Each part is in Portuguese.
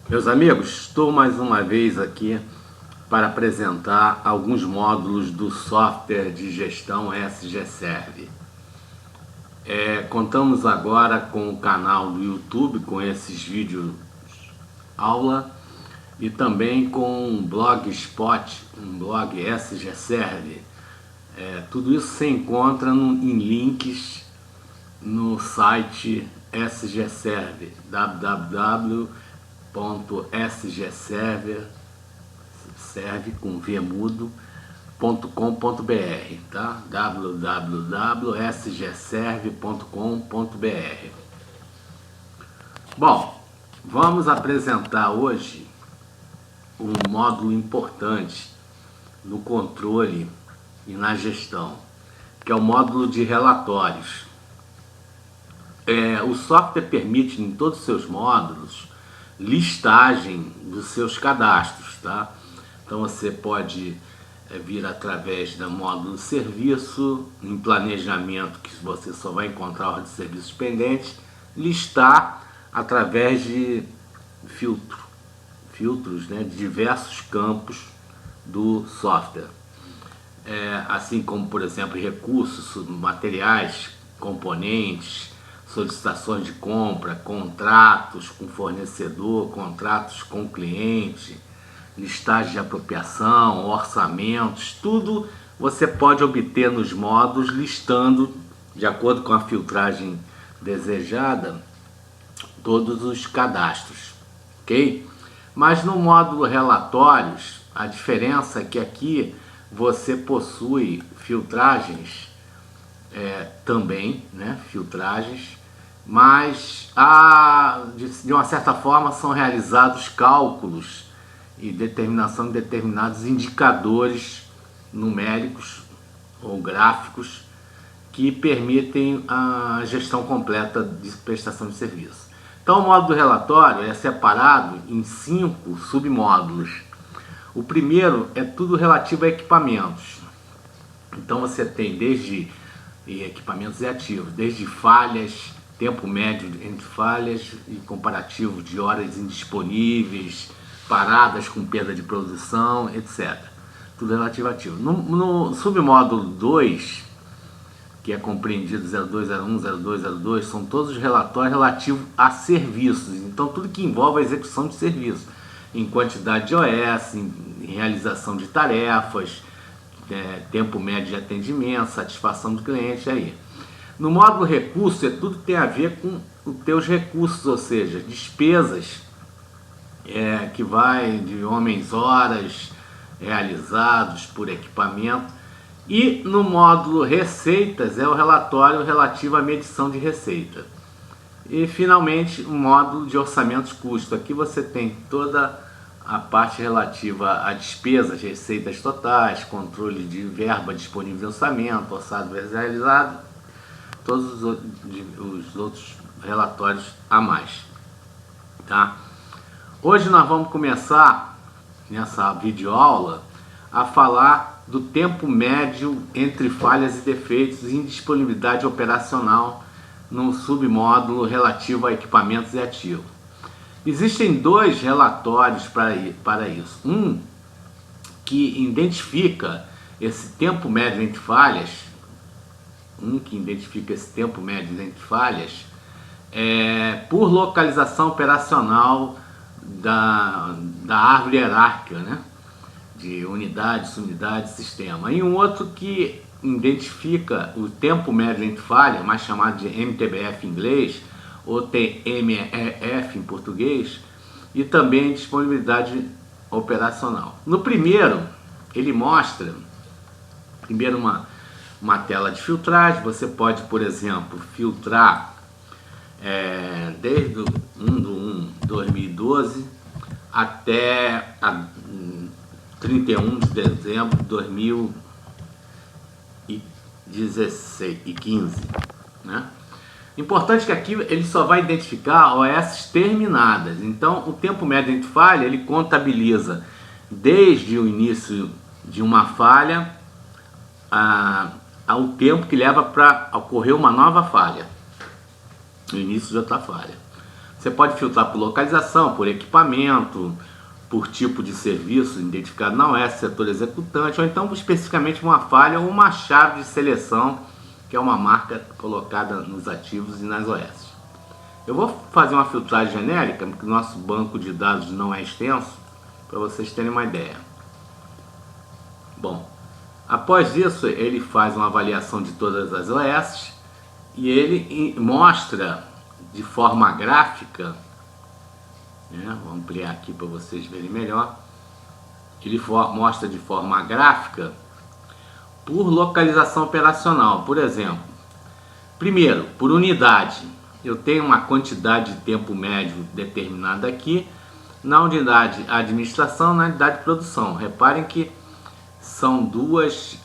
Meus amigos, estou mais uma vez aqui para apresentar alguns módulos do software de gestão SGServe. Contamos agora com o canal do YouTube, com esses vídeos aula, e também com um blogspot, um blog SGServe. Tudo isso se encontra em links no site SGServe, www.sgserve.com.br, tá? www.sgserve.com.br. Bom, vamos apresentar hoje um módulo importante no controle e na gestão, que é o módulo de relatórios. O software permite em todos os seus módulos listagem dos seus cadastros, tá? Então você pode vir através do módulo serviço, em planejamento, que você só vai encontrar ordem de serviços pendentes, listar através de filtros, né, de diversos campos do software. Assim como, por exemplo, recursos, materiais, componentes, solicitações de compra, contratos com fornecedor, contratos com cliente, listagem de apropriação, orçamentos, tudo você pode obter nos módulos, listando, de acordo com a filtragem desejada, todos os cadastros, ok? Mas no módulo relatórios, a diferença é que aqui você possui filtragens também, né? Filtragens, mas de uma certa forma são realizados cálculos e determinação de determinados indicadores numéricos ou gráficos que permitem a gestão completa de prestação de serviço. Então o módulo relatório é separado em 5 submódulos. O primeiro é tudo relativo a equipamentos. Então você tem desde equipamentos e ativos, desde falhas, tempo médio entre falhas e comparativo de horas indisponíveis, paradas com perda de produção, etc. Tudo relativo a ativo. No submódulo 2, que é compreendido 02, 01, 02, 02, são todos os relatórios relativos a serviços. Então tudo que envolve a execução de serviços, em quantidade de OS, em realização de tarefas, tempo médio de atendimento, satisfação do cliente. Aí no módulo recurso tudo que tem a ver com os teus recursos, ou seja, despesas, que vai de horas realizados por equipamento. E no módulo receitas é o relatório relativo à medição de receita. E finalmente o módulo de orçamentos custo. Aqui você tem toda a parte relativa a despesas, receitas totais, controle de verba disponível em orçamento, orçado realizado, todos os outros relatórios a mais, tá? Hoje nós vamos começar, nessa videoaula, a falar do tempo médio entre falhas e defeitos e indisponibilidade operacional no submódulo relativo a equipamentos e ativos. Existem 2 relatórios para isso. Um que identifica esse tempo médio entre falhas, por localização operacional da árvore hierárquica, né? De unidade, subunidade, sistema. E um outro que identifica o tempo médio entre falha, mais chamado de MTBF em inglês, ou TMEF em português, e também disponibilidade operacional. No primeiro, ele mostra primeiro uma tela de filtragem. Você pode, por exemplo, filtrar desde 1/1/2012 até 31 de dezembro de 2015, né? Importante que aqui ele só vai identificar OS terminadas. Então o tempo médio entre falha ele contabiliza desde o início de uma falha ao tempo que leva para ocorrer uma nova falha, no início de outra falha. Você pode filtrar por localização, por equipamento, por tipo de serviço identificado na OS, setor executante, ou então especificamente uma falha ou uma chave de seleção, que é uma marca colocada nos ativos e nas OS. Eu vou fazer uma filtragem genérica, porque o nosso banco de dados não é extenso, para vocês terem uma ideia. Bom, após isso ele faz uma avaliação de todas as OS e ele mostra de forma gráfica, né? Vou ampliar aqui para vocês verem melhor. Ele mostra de forma gráfica por localização operacional. Por exemplo, primeiro, por unidade. Eu tenho uma quantidade de tempo médio determinada aqui na unidade administração, na unidade de produção. Reparem que são duas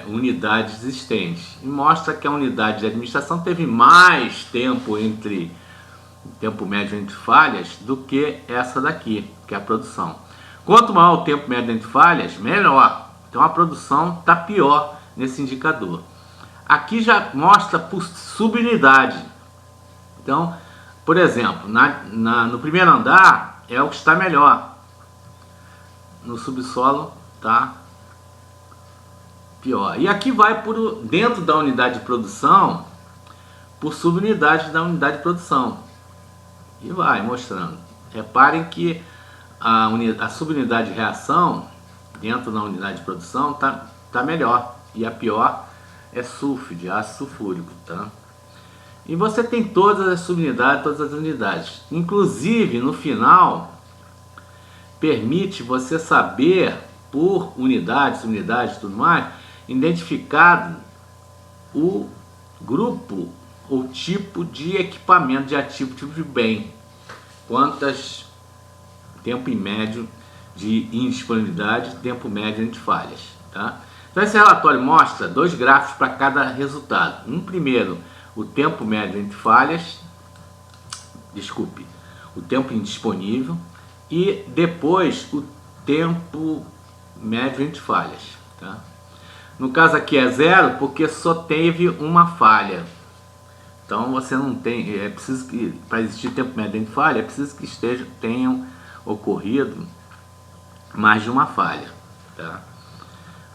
unidades existentes. E mostra que a unidade de administração teve mais tempo médio entre falhas do que essa daqui, que é a produção. Quanto maior o tempo médio entre falhas, melhor. Então a produção está pior nesse indicador. Aqui já mostra por subunidade. Então, por exemplo, no primeiro andar é o que está melhor. No subsolo está pior. E aqui vai dentro da unidade de produção, por subunidade da unidade de produção. E vai mostrando. Reparem que a subunidade de reação dentro da unidade de produção tá melhor. E a pior é sulfo, de ácido sulfúrico, tá? E você tem todas as subunidades, todas as unidades. Inclusive, no final, permite você saber por unidades e tudo mais, identificado o grupo ou tipo de equipamento, de ativo, tipo de bem. Quantas tempo em médio de indisponibilidade, tempo médio entre falhas, tá? Então esse relatório mostra dois gráficos para cada resultado. Primeiro, o tempo médio entre falhas, o tempo indisponível, e depois o tempo médio entre falhas, tá? No caso aqui é 0 porque só teve uma falha. Então você não tem, é preciso que, para existir tempo médio entre falha, é preciso que tenham ocorrido mais de uma falha, tá?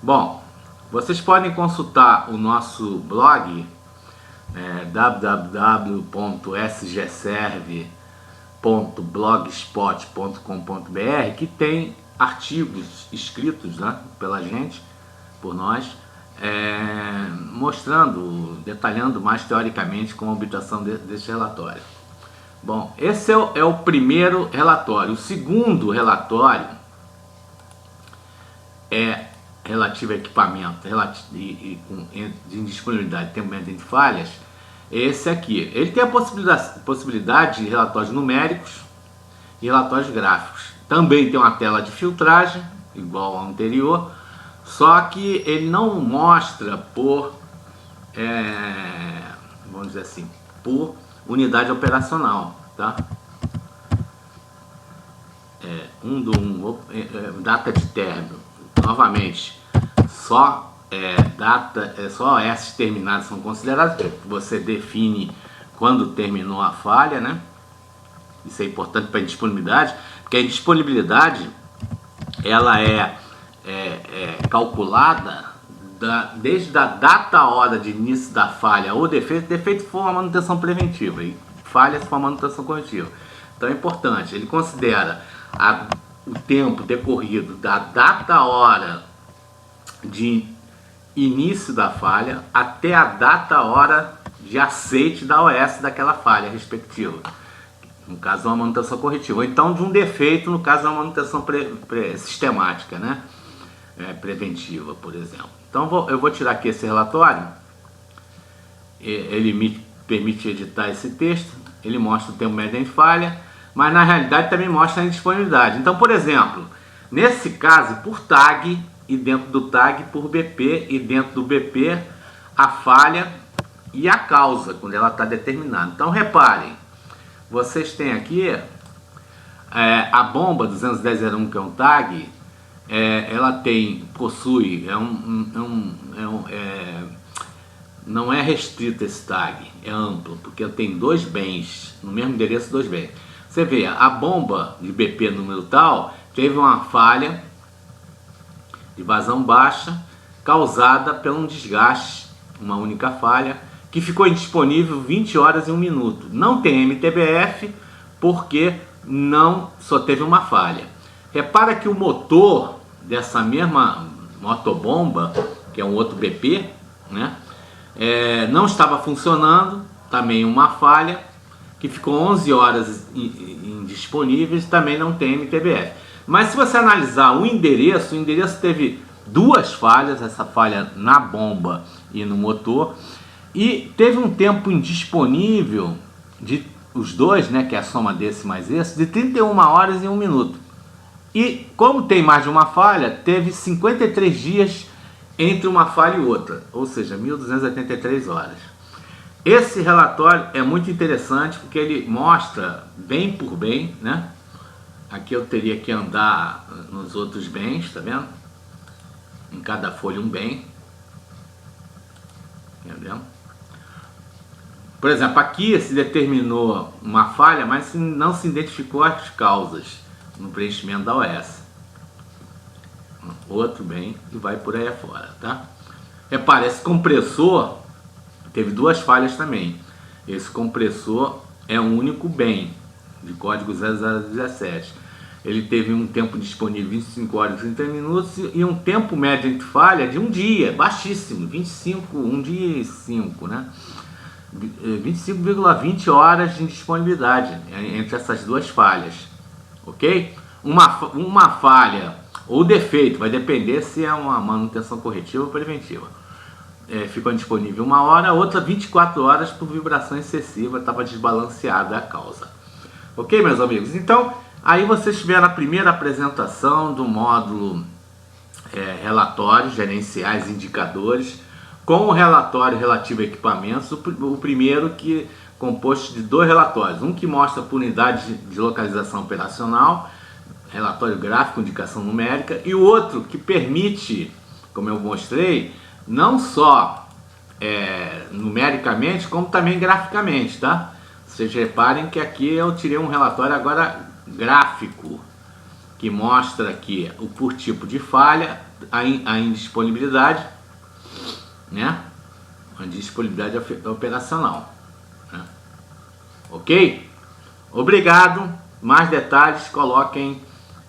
Bom, vocês podem consultar o nosso blog, www.sgserve.blogspot.com.br, que tem artigos escritos, né, pela gente, por nós, detalhando mais teoricamente como a obtenção desse relatório. Bom, esse é o primeiro relatório. O segundo relatório é relativo a equipamento de indisponibilidade, tempo médio entre falhas. Esse aqui, ele tem a possibilidade de relatórios numéricos e relatórios gráficos. Também tem uma tela de filtragem, igual ao anterior, só que ele não mostra vamos dizer assim, por unidade operacional, tá? Data de término, novamente, só OS terminadas são consideradas. Você define quando terminou a falha, né? Isso é importante para a indisponibilidade, porque a indisponibilidade ela é calculada desde a data-hora de início da falha ou defeito. Defeito for uma manutenção preventiva e falha se for uma manutenção corretiva. Então é importante, ele considera o tempo decorrido da data-hora de início da falha até a data-hora de aceite da OS daquela falha respectiva. No caso, uma manutenção corretiva. Ou então de um defeito, no caso, uma manutenção sistemática, né? Preventiva, por exemplo. Então eu vou tirar aqui esse relatório. Ele me permite editar esse texto. Ele mostra o tempo médio em falha, mas na realidade também mostra a indisponibilidade. Então, por exemplo, nesse caso, por tag, e dentro do tag por BP, e dentro do BP a falha e a causa, quando ela está determinada. Então reparem, vocês têm aqui a bomba 21001, que é um tag, ela possui não é restrito esse tag, é amplo, porque tem 2 bens, no mesmo endereço 2 bens. Você vê, a bomba de BP número tal teve uma falha de vazão baixa causada por um desgaste, uma única falha, que ficou indisponível 20 horas e 1 minuto. Não tem MTBF porque só teve uma falha. Repara que o motor dessa mesma motobomba, que é um outro BP, né, não estava funcionando, também uma falha, que ficou 11 horas indisponíveis, também não tem MTBF. Mas se você analisar o endereço teve 2 falhas, essa falha na bomba e no motor, e teve um tempo indisponível, os dois, né, que é a soma desse mais esse, de 31 horas e 1 minuto. E como tem mais de uma falha, teve 53 dias entre uma falha e outra, ou seja, 1.283 horas. Esse relatório é muito interessante porque ele mostra bem por bem, né? Aqui eu teria que andar nos outros bens, tá vendo? Em cada folha um bem. Tá vendo? Por exemplo, aqui se determinou uma falha, mas não se identificou as causas no preenchimento da OS. Outro bem e vai por aí afora, tá? Repare, esse compressor teve 2 falhas também. Esse compressor é um único bem, de código 0017. Ele teve um tempo disponível 25 horas e 30 minutos e um tempo médio entre falha de um dia, baixíssimo, 25, 1 dia e 5, né? 25,20 horas de disponibilidade entre essas 2 falhas, ok? Uma falha ou defeito, vai depender se é uma manutenção corretiva ou preventiva. Ficou indisponível 1 hora, outra 24 horas por vibração excessiva, estava desbalanceada a causa. Ok, meus amigos? Então, aí vocês tiveram a primeira apresentação do módulo relatórios gerenciais indicadores, com o relatório relativo a equipamentos, o primeiro que composto de 2 relatórios, um que mostra por unidade de localização operacional, relatório gráfico, indicação numérica, e o outro que permite, como eu mostrei, não só numericamente, como também graficamente, tá? Vocês reparem que aqui eu tirei um relatório agora gráfico, que mostra aqui por tipo de falha, a indisponibilidade, né? A indisponibilidade operacional, né? Ok? Obrigado. Mais detalhes, coloquem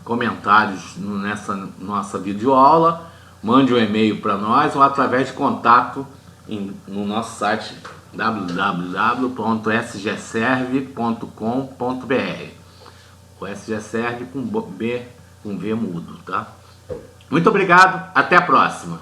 comentários nessa nossa videoaula, mande um e-mail para nós ou através de contato no nosso site www.sgserve.com.br. O SGServe com B, com V mudo, tá? Muito obrigado, até a próxima.